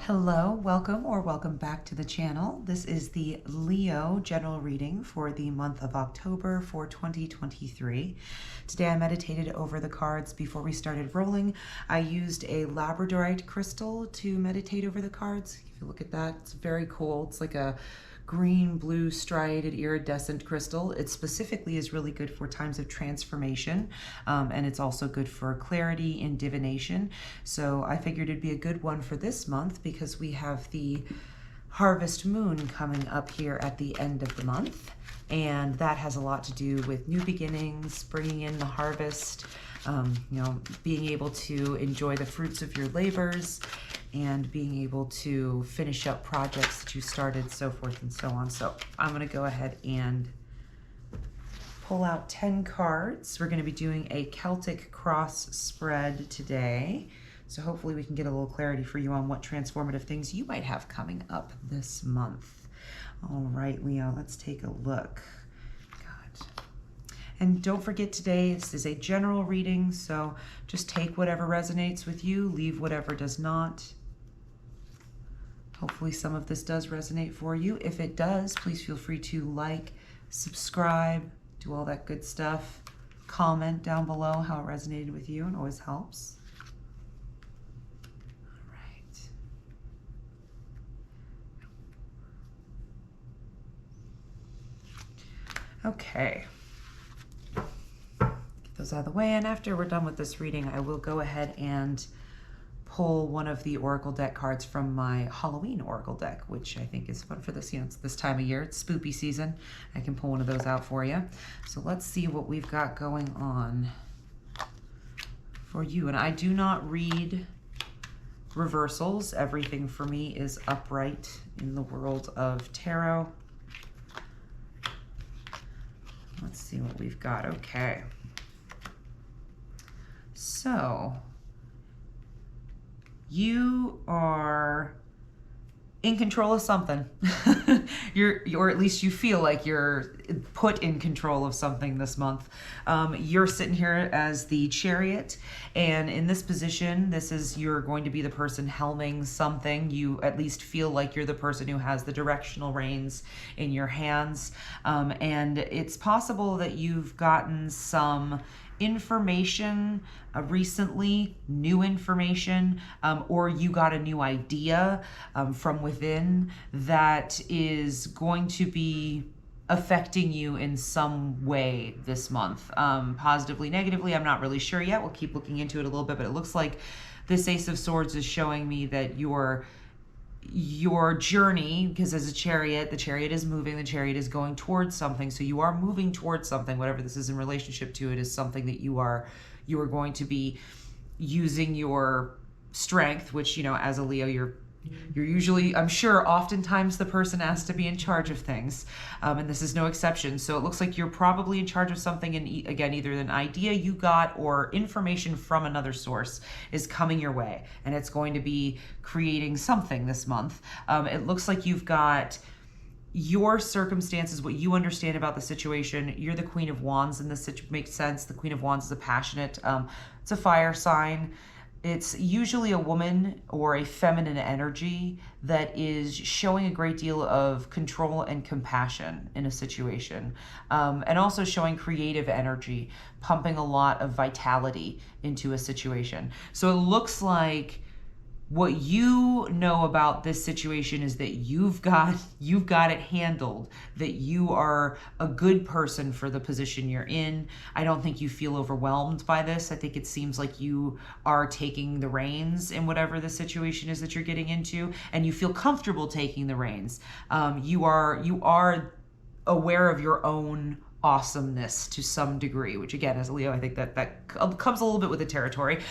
Hello, welcome back to the channel. This is the Leo general reading for the month of October for 2023. Today I meditated over the cards before we started rolling. I used a Labradorite crystal to meditate over the cards. If you look at that, it's very cool. It's like a green, blue, striated, iridescent crystal. It specifically is really good for times of transformation, and it's also good for clarity and divination. So I figured it'd be a good one for this month because we have the harvest moon coming up here at the end of the month, and that has a lot to do with new beginnings, bringing in the harvest, being able to enjoy the fruits of your labors, and being able to finish up projects that you started, so forth and so on. So I'm going to go ahead and pull out 10 cards. We're going to be doing a Celtic cross spread today. So hopefully we can get a little clarity for you on what transformative things you might have coming up this month. All right, Leo, let's take a look. And don't forget, today this is a general reading, so just take whatever resonates with you, leave whatever does not. Hopefully some of this does resonate for you. If it does, please feel free to like, subscribe, do all that good stuff. Comment down below how it resonated with you. It always helps. All right. Okay. Those out of the way, and after we're done with this reading, I will go ahead and pull one of the oracle deck cards from my Halloween oracle deck, which I think is fun for this, it's this time of year, it's spoopy season. I can pull one of those out for you. So let's see what we've got going on for you. And I do not read reversals. Everything for me is upright in the world of tarot. Let's see what we've got. Okay. So, you are in control of something. or at least you feel like you're put in control of something this month. You're sitting here as the Chariot, and in this position, you're going to be the person helming something. You at least feel like you're the person who has the directional reins in your hands. And it's possible that you've gotten some information recently, new information, or you got a new idea from within that is going to be affecting you in some way this month. Positively, negatively, I'm not really sure yet. We'll keep looking into it a little bit, but it looks like this Ace of Swords is showing me that your journey, because as a chariot, the chariot is moving, the chariot is going towards something. So you are moving towards something, whatever this is in relationship to, it is something that you are going to be using your strength, which, as a Leo, you're usually, I'm sure, oftentimes the person has to be in charge of things. And this is no exception. So it looks like you're probably in charge of something. And again, either an idea you got or information from another source is coming your way. And it's going to be creating something this month. It looks like you've got your circumstances, what you understand about the situation. You're the Queen of Wands, and this makes sense. The Queen of Wands is a passionate, it's a fire sign. It's usually a woman or a feminine energy that is showing a great deal of control and compassion in a situation, and also showing creative energy, pumping a lot of vitality into a situation. So it looks like what you know about this situation is that you've got it handled, that you are a good person for the position you're in. I don't think you feel overwhelmed by this. I think it seems like you are taking the reins in whatever the situation is that you're getting into, and you feel comfortable taking the reins. You are aware of your own awesomeness to some degree, which again, as a Leo, I think that comes a little bit with the territory.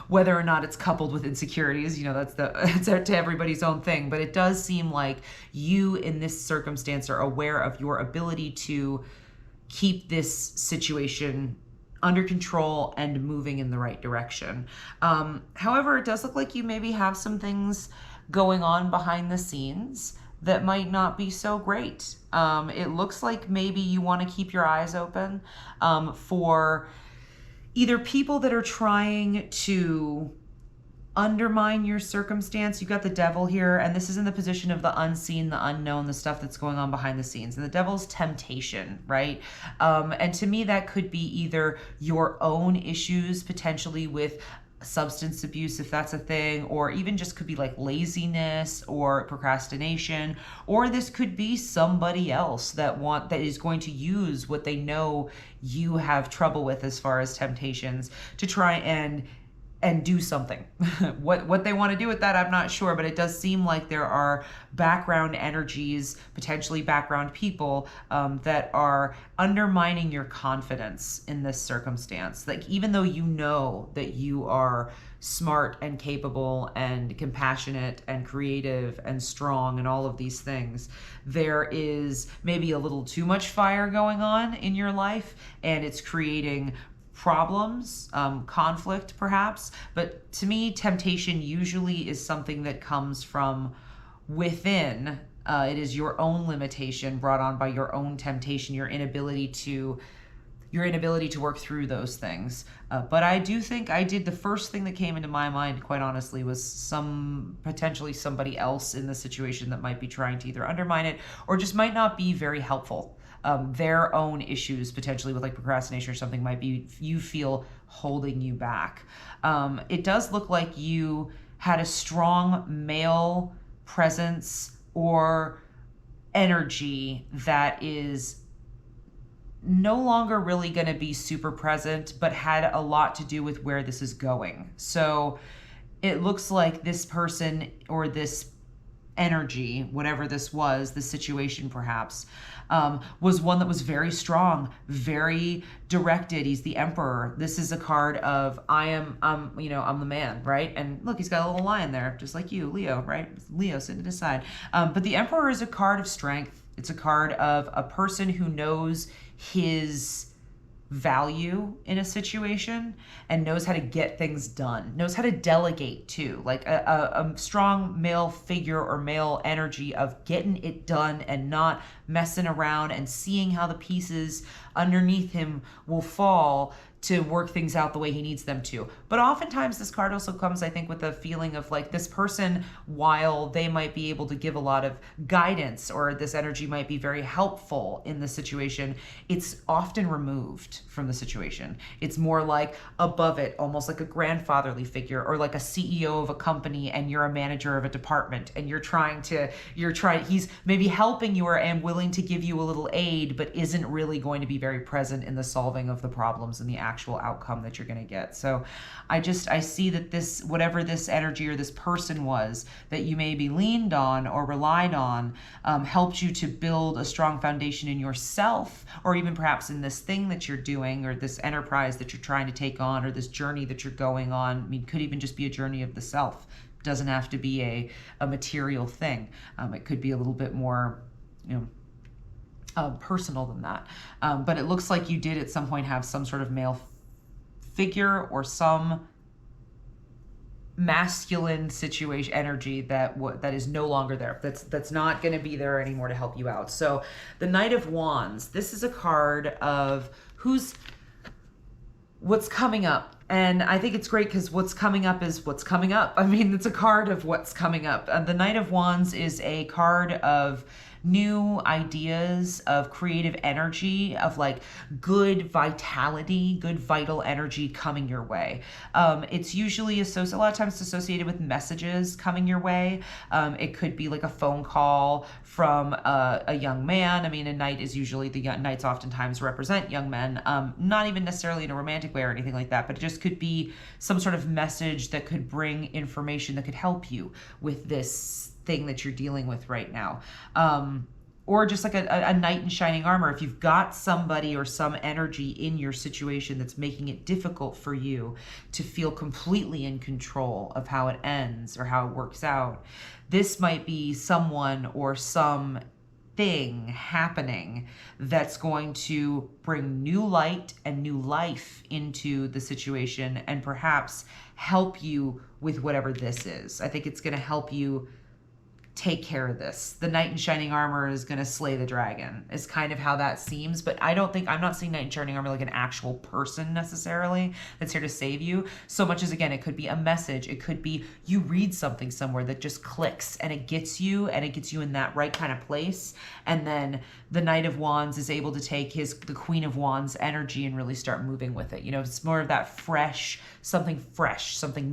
Whether or not it's coupled with insecurities, it's to everybody's own thing. But it does seem like you in this circumstance are aware of your ability to keep this situation under control and moving in the right direction. However, it does look like you maybe have some things going on behind the scenes that might not be so great. It looks like maybe you want to keep your eyes open for either people that are trying to undermine your circumstance. You got the devil here, and this is in the position of the unseen, the unknown, the stuff that's going on behind the scenes. And the devil's temptation, right? And to me, that could be either your own issues, potentially with substance abuse, if that's a thing, or even just could be like laziness or procrastination, or this could be somebody else that is going to use what they know you have trouble with as far as temptations to try and do something. What they want to do with that, I'm not sure, but it does seem like there are background energies, potentially background people, that are undermining your confidence in this circumstance. Like, even though you know that you are smart and capable and compassionate and creative and strong and all of these things, there is maybe a little too much fire going on in your life, and it's creating problems, conflict perhaps. But to me, temptation usually is something that comes from within. It is your own limitation brought on by your own temptation, your inability to work through those things. But I do think the first thing that came into my mind, quite honestly, was potentially somebody else in the situation that might be trying to either undermine it or just might not be very helpful. Their own issues, potentially with like procrastination or something, might be, you feel, holding you back. It does look like you had a strong male presence or energy that is no longer really going to be super present, but had a lot to do with where this is going. So it looks like this person or this energy, whatever this was, the situation perhaps, was one that was very strong, very directed. He's the emperor. This is a card of I'm the man, right? And look, he's got a little lion there, just like you, Leo, right? Leo sitting at his side. But the emperor is a card of strength. It's a card of a person who knows his value in a situation and knows how to get things done, knows how to delegate too, like a strong male figure or male energy of getting it done and not messing around and seeing how the pieces underneath him will fall to work things out the way he needs them to. But oftentimes this card also comes, I think, with a feeling of like this person, while they might be able to give a lot of guidance or this energy might be very helpful in the situation, it's often removed from the situation. It's more like above it, almost like a grandfatherly figure or like a CEO of a company and you're a manager of a department and he's maybe helping you and willing to give you a little aid, but isn't really going to be very present in the solving of the problems and the actual outcome that you're going to get. So I see that this, whatever this energy or this person was that you maybe leaned on or relied on, helped you to build a strong foundation in yourself, or even perhaps in this thing that you're doing or this enterprise that you're trying to take on or this journey that you're going on. I mean, could even just be a journey of the self. It doesn't have to be a material thing. It could be a little bit more, personal than that. But it looks like you did at some point have some sort of male figure or some masculine situation energy that is no longer there. That's not going to be there anymore to help you out. So the Knight of Wands, this is a card of what's coming up. And I think it's great because what's coming up is what's coming up. I mean, it's a card of what's coming up. The Knight of Wands is a card of new ideas, of creative energy, of like good vitality, good vital energy coming your way. It's usually a lot of times it's associated with messages coming your way. It could be like a phone call from a young man. I mean, a knight is usually, knights oftentimes represent young men, not even necessarily in a romantic way or anything like that, but it just could be some sort of message that could bring information that could help you with this thing that you're dealing with right now. Or just like a knight in shining armor. If you've got somebody or some energy in your situation that's making it difficult for you to feel completely in control of how it ends or how it works out, this might be someone or some thing happening that's going to bring new light and new life into the situation and perhaps help you with whatever this is. I think it's going to help you take care of this. The knight in shining armor is going to slay the dragon, is kind of how that seems. But I'm not seeing knight in shining armor like an actual person necessarily that's here to save you, so much as, again, it could be a message. It could be you read something somewhere that just clicks and it gets you in that right kind of place. And then the Knight of Wands is able to take the Queen of Wands energy and really start moving with it. It's more of that fresh, something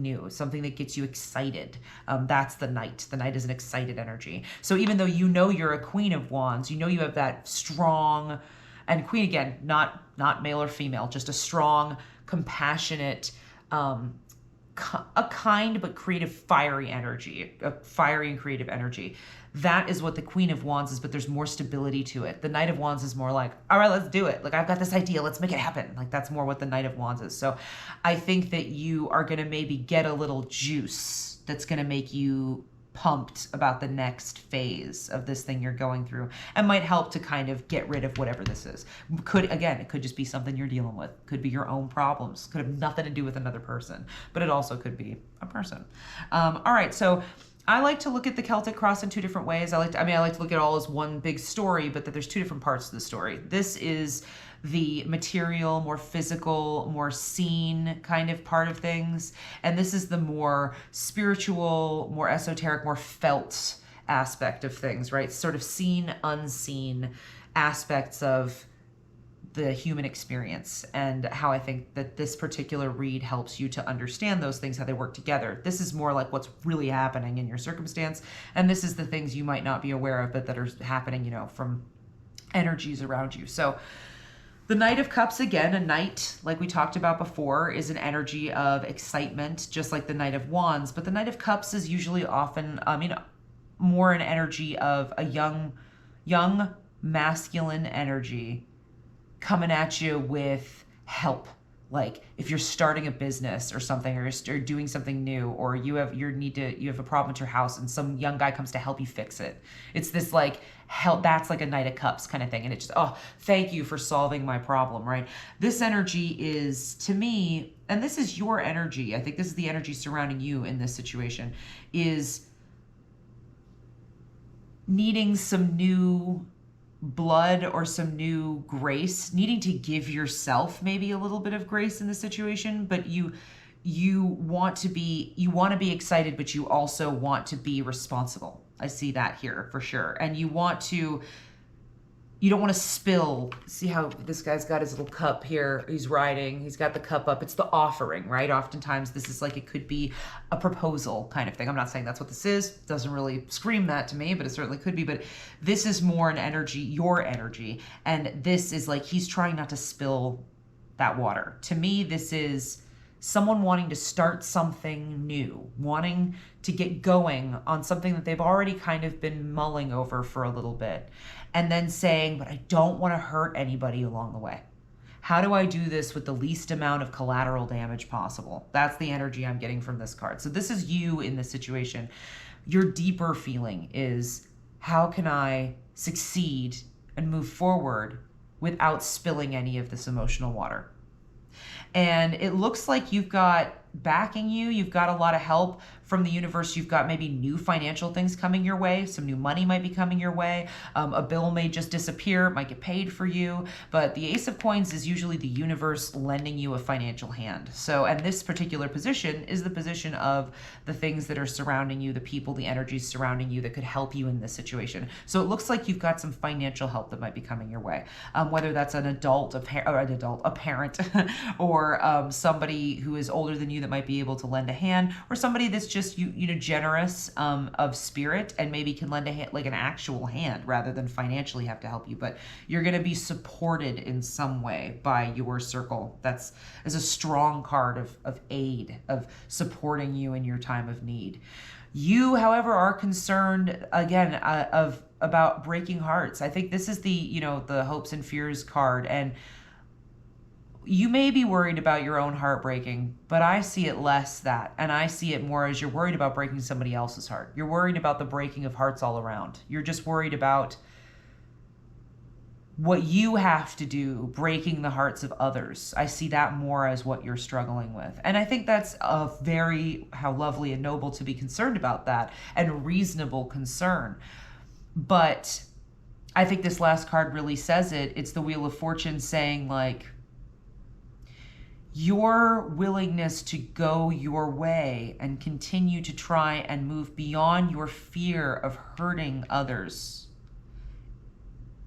new, something that gets you excited. That's the Knight. The Knight is an excited energy. So even though you're a Queen of Wands, you have that strong, and Queen, again, not male or female, just a strong, compassionate, a kind but creative, fiery energy, a fiery and creative energy. That is what the Queen of Wands is, but there's more stability to it. The Knight of Wands is more like, all right, let's do it. Like, I've got this idea, let's make it happen. Like, that's more what the Knight of Wands is. So I think that you are going to maybe get a little juice that's going to make you pumped about the next phase of this thing you're going through, and might help to kind of get rid of whatever this is. It could just be something you're dealing with. Could be your own problems. Could have nothing to do with another person, but it also could be a person. All right, so I like to look at the Celtic cross in two different ways. I like to look at it all as one big story, but that there's two different parts to the story. This is the material, more physical, more seen kind of part of things. And this is the more spiritual, more esoteric, more felt aspect of things, right? Sort of seen, unseen aspects of the human experience, and how I think that this particular read helps you to understand those things, how they work together. This is more like what's really happening in your circumstance, and this is the things you might not be aware of, but that are happening, from energies around you. So the Knight of Cups, again, a knight, like we talked about before, is an energy of excitement, just like the Knight of Wands. But the Knight of Cups is usually often, more an energy of a young masculine energy coming at you with help. Like if you're starting a business or something, or you're doing something new, or you have a problem at your house and some young guy comes to help you fix it. It's this like help. That's like a Knight of Cups kind of thing. And it's just, oh, thank you for solving my problem, right? This energy is, to me, and this is your energy, I think this is the energy surrounding you in this situation, is needing some new blood or some new grace, needing to give yourself maybe a little bit of grace in the situation, but you want to be excited, but you also want to be responsible. I see that here for sure. And you don't want to spill. See how this guy's got his little cup here. He's riding. He's got the cup up. It's the offering, right? Oftentimes this is like, it could be a proposal kind of thing. I'm not saying that's what this is. It doesn't really scream that to me, but it certainly could be. But this is more an energy, your energy. And this is like, he's trying not to spill that water. To me, this is someone wanting to start something new, wanting to get going on something that they've already kind of been mulling over for a little bit. And then saying, but I don't want to hurt anybody along the way. How do I do this with the least amount of collateral damage possible? That's the energy I'm getting from this card. So this is you in this situation. Your deeper feeling is, how can I succeed and move forward without spilling any of this emotional water? And it looks like you've got backing you. You've got a lot of help from the universe. You've got maybe new financial things coming your way. Some new money might be coming your way. A bill may just disappear. It might get paid for you. But the Ace of Coins is usually the universe lending you a financial hand. So, and this particular position is the position of the things that are surrounding you, the people, the energies surrounding you that could help you in this situation. So it looks like you've got some financial help that might be coming your way. Whether that's an adult, a parent, or somebody who is older than you that might be able to lend a hand, or somebody that's just generous of spirit and maybe can lend a hand, like an actual hand, rather than financially have to help you. But you're going to be supported in some way by your circle. That's a strong card of aid, of supporting you in your time of need. You, however, are concerned again about breaking hearts. I think this is the hopes and fears card, and you may be worried about your own heart breaking, but I see it less that, and I see it more as you're worried about breaking somebody else's heart. You're worried about the breaking of hearts all around. You're just worried about what you have to do, breaking the hearts of others. I see that more as what you're struggling with. And I think that's a very, how lovely and noble to be concerned about that, and reasonable concern. But I think this last card really says it. It's the Wheel of Fortune saying, like, your willingness to go your way and continue to try and move beyond your fear of hurting others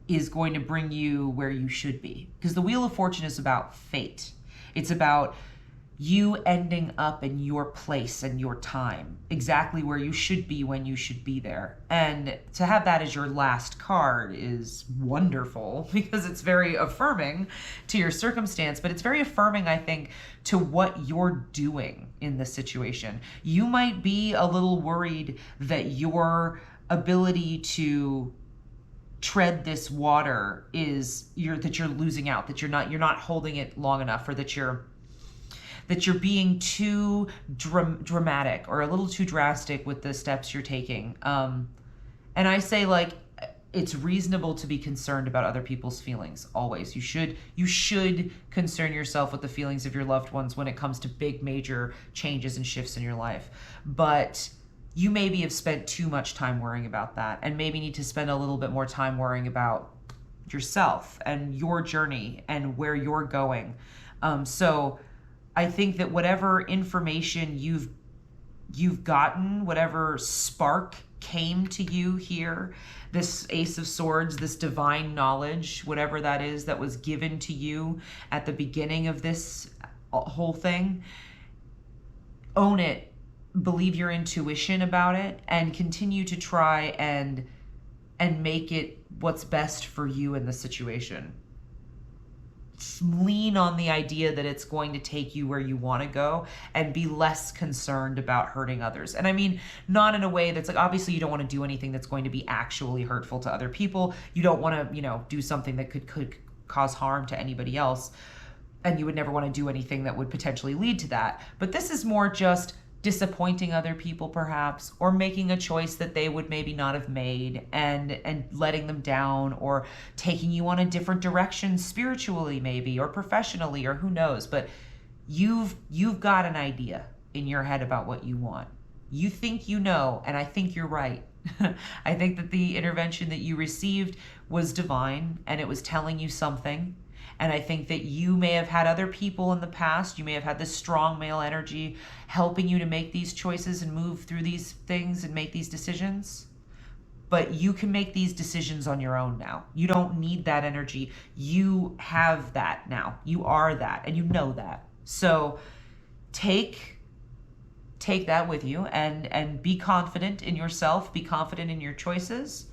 is going to bring you where you should be. Because the Wheel of Fortune is about fate. It's about you ending up in your place and your time, exactly where you should be when you should be there. And to have that as your last card is wonderful, because it's very affirming to your circumstance, but it's very affirming, I think, to what you're doing in this situation. You might be a little worried that your ability to tread this water that you're losing out, that you're not holding it long enough, or that you're being too dramatic or a little too drastic with the steps you're taking. And I say, like, it's reasonable to be concerned about other people's feelings. Always. You should concern yourself with the feelings of your loved ones when it comes to big, major changes and shifts in your life. But you maybe have spent too much time worrying about that, and maybe need to spend a little bit more time worrying about yourself and your journey and where you're going. So I think that whatever information you've gotten, whatever spark came to you here, this Ace of Swords, this divine knowledge, whatever that is that was given to you at the beginning of this whole thing, own it. Believe your intuition about it, and continue to try and make it what's best for you in the situation. Lean on the idea that it's going to take you where you want to go, and be less concerned about hurting others. And I mean, not in a way that's like, obviously you don't want to do anything that's going to be actually hurtful to other people. You don't want to, do something that could cause harm to anybody else. And you would never want to do anything that would potentially lead to that. But this is more just disappointing other people, perhaps, or making a choice that they would maybe not have made, and letting them down, or taking you on a different direction spiritually, maybe, or professionally, or who knows. But you've got an idea in your head about what you want. You think you know, and I think you're right. I think that the intervention that you received was divine, and it was telling you something. And I think that you may have had other people in the past, you may have had this strong male energy helping you to make these choices and move through these things and make these decisions. But you can make these decisions on your own now. You don't need that energy. You have that now. You are that, and you know that. So take that with you, and be confident in yourself, be confident in your choices.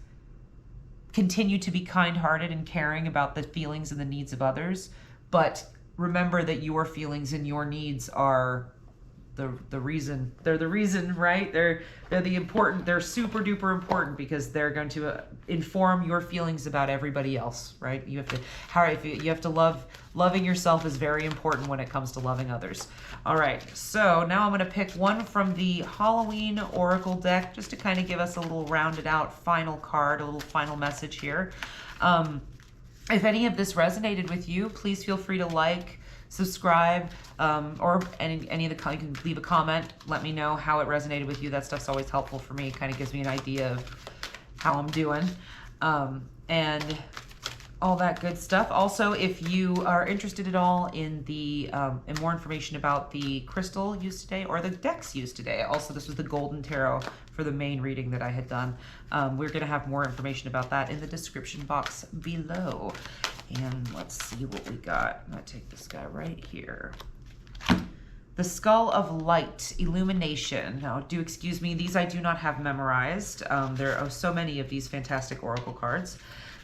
Continue to be kind-hearted and caring about the feelings and the needs of others, but remember that your feelings and your needs are the reason. They're the reason, right? They're the important. They're super duper important, because they're going to inform your feelings about everybody else, right? You have to loving yourself is very important when it comes to loving others. All right, so now I'm going to pick one from the Halloween Oracle deck, just to kind of give us a little rounded out final card, a little final message here. If any of this resonated with you, please feel free to like, subscribe, or any of the, you can leave a comment. Let me know how it resonated with you. That stuff's always helpful for me. It kind of gives me an idea of how I'm doing, and all that good stuff. Also, if you are interested at all in in more information about the crystal used today, or the decks used today. Also, this was the Golden Tarot for the main reading that I had done. We're going to have more information about that in the description box below. And let's see what we got. I'm going to take this guy right here. The Skull of Light, Illumination. Now, do excuse me, these I do not have memorized. There are so many of these fantastic oracle cards.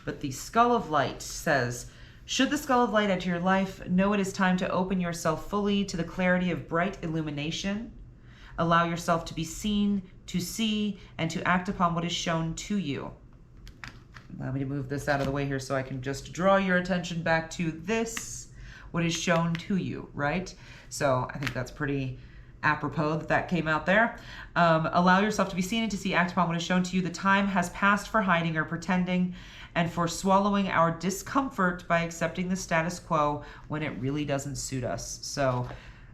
But the Skull of Light says, should the Skull of Light enter your life, know it is time to open yourself fully to the clarity of bright illumination. Allow yourself to be seen, to see, and to act upon what is shown to you. Allow me to move this out of the way here so I can just draw your attention back to this, what is shown to you, right? So I think that's pretty apropos that came out there. Allow yourself to be seen and to see, act upon what is shown to you. The time has passed for hiding or pretending, and for swallowing our discomfort by accepting the status quo when it really doesn't suit us. So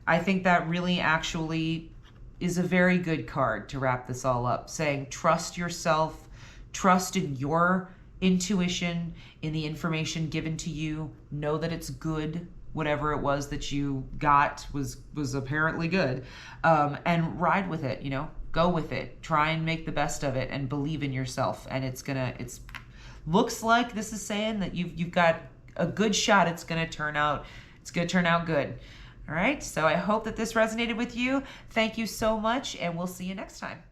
I think that really actually is a very good card to wrap this all up, saying trust yourself, trust in your intuition, in the information given to you, know that it's good. Whatever it was that you got was apparently good, and ride with it, go with it, try and make the best of it, and believe in yourself. And it's looks like this is saying that you've got a good shot. It's gonna turn out good. All right, so I hope that this resonated with you. Thank you so much, and we'll see you next time.